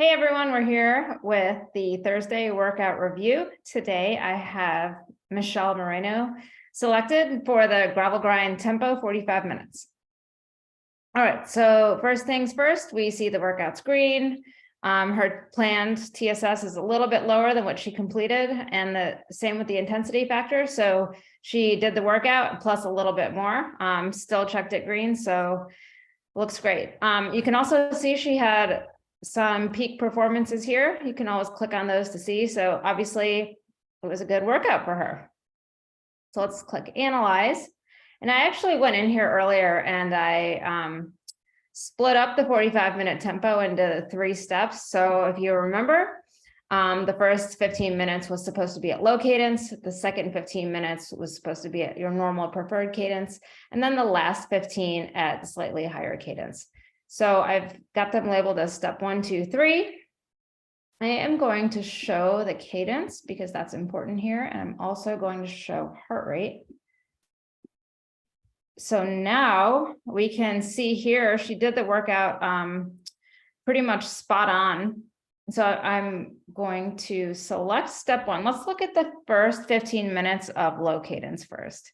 Hey everyone, we're here with the Thursday workout review. Today I have Michelle Moreno selected for the gravel grind tempo 45 minutes. All right, so first things first, we see the workout screen. Her planned TSS is a little bit lower than what she completed, and the same with the intensity factor. So she did the workout plus a little bit more, still checked it green, so looks great. You can also see she had some peak performances here. You can always click on those to see. So obviously it was a good workout for her. So let's click analyze. And I actually went in here earlier and I split up the 45-minute tempo into 3 steps. So if you remember, the first 15 minutes was supposed to be at low cadence. The second 15 minutes was supposed to be at your normal preferred cadence. And then the last 15 at slightly higher cadence. So I've got them labeled as step 1, 2, 3. I am going to show the cadence because that's important here. And I'm also going to show heart rate. So now we can see here, she did the workout pretty much spot on. So I'm going to select step 1. Let's look at the first 15 minutes of low cadence first.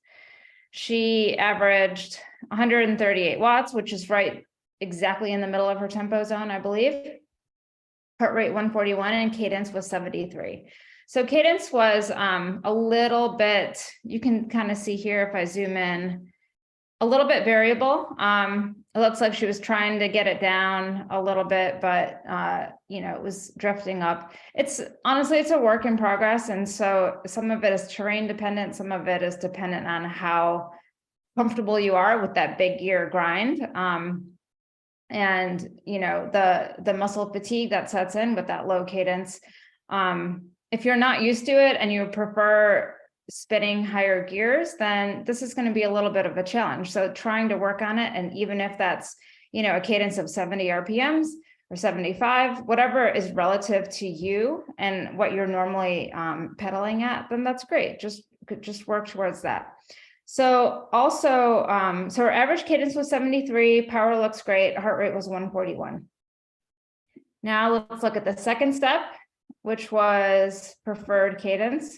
She averaged 138 watts, which is right exactly in the middle of her tempo zone, I believe. Heart rate 141 and cadence was 73. So cadence was a little bit, you can kind of see here if I zoom in, a little bit variable. It looks like she was trying to get it down a little bit, but it was drifting up. It's honestly, it's a work in progress. And so some of it is terrain dependent. Some of it is dependent on how comfortable you are with that big gear grind. And the muscle fatigue that sets in with that low cadence. If you're not used to it and you prefer spinning higher gears, then this is going to be a little bit of a challenge. So trying to work on it, and even if that's a cadence of 70 RPMs or 75, whatever is relative to you and what you're normally pedaling at, then that's great. Just work towards that. So also, so our average cadence was 73, power looks great, heart rate was 141. Now let's look at the second step, which was preferred cadence.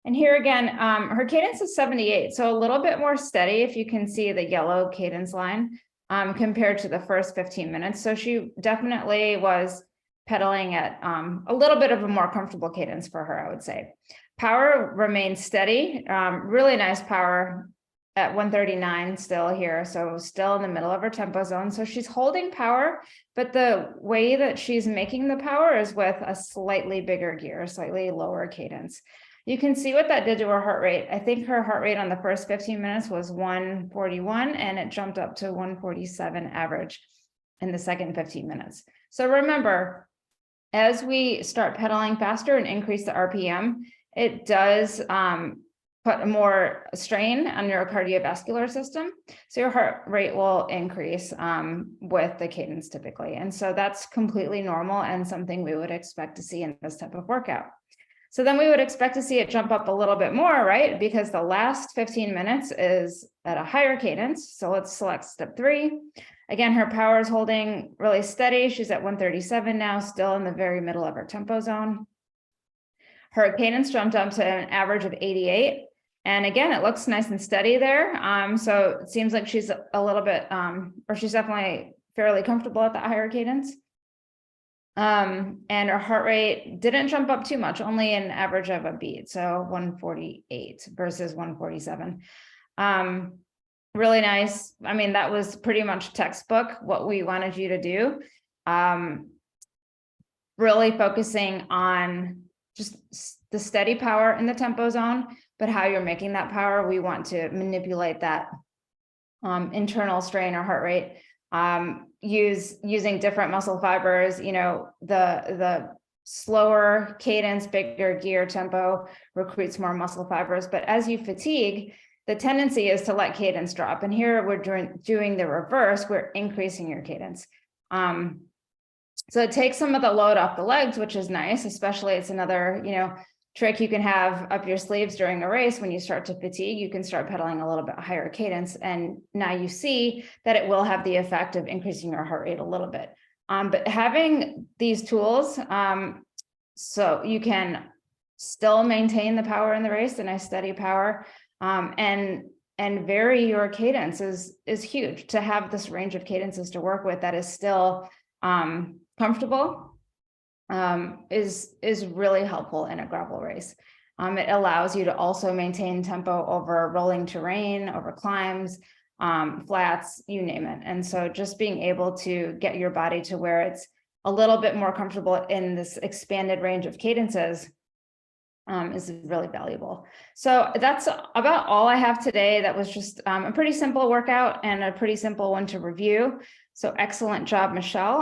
And here again, her cadence is 78, so a little bit more steady if you can see the yellow cadence line compared to the first 15 minutes. So she definitely was pedaling at a little bit of a more comfortable cadence for her, I would say. Power remained steady, really nice power at 139 still here, so still in the middle of her tempo zone. So she's holding power, but the way that she's making the power is with a slightly bigger gear, slightly lower cadence. You can see what that did to her heart rate. I think her heart rate on the first 15 minutes was 141, and it jumped up to 147 average in the second 15 minutes. So remember, as we start pedaling faster and increase the RPM, it does put more strain on your cardiovascular system. So your heart rate will increase with the cadence typically. And so that's completely normal and something we would expect to see in this type of workout. So then we would expect to see it jump up a little bit more, right? Because the last 15 minutes is at a higher cadence. So let's select step 3. Again, her power is holding really steady. She's at 137 now, still in the very middle of her tempo zone. Her cadence jumped up to an average of 88. And again, it looks nice and steady there. So it seems like she's a little bit, or she's definitely fairly comfortable at the higher cadence. And her heart rate didn't jump up too much, only an average of a beat. So 148 versus 147. Really nice. I mean, that was pretty much textbook what we wanted you to do. Really focusing on just the steady power in the tempo zone, but how you're making that power, we want to manipulate that internal strain or heart rate. Using different muscle fibers, the slower cadence, bigger gear tempo recruits more muscle fibers. But as you fatigue, the tendency is to let cadence drop. And here we're doing the reverse, we're increasing your cadence. So it takes some of the load off the legs, which is nice, especially it's another, trick you can have up your sleeves during a race. When you start to fatigue, you can start pedaling a little bit higher cadence. And now you see that it will have the effect of increasing your heart rate a little bit. But having these tools, so you can still maintain the power in the race, a nice steady power, and vary your cadence is huge. To have this range of cadences to work with that is still comfortable is really helpful in a gravel race. It allows you to also maintain tempo over rolling terrain, over climbs, flats, you name it. And so just being able to get your body to where it's a little bit more comfortable in this expanded range of cadences is really valuable. So that's about all I have today. That was just a pretty simple workout and a pretty simple one to review. So excellent job, Michelle.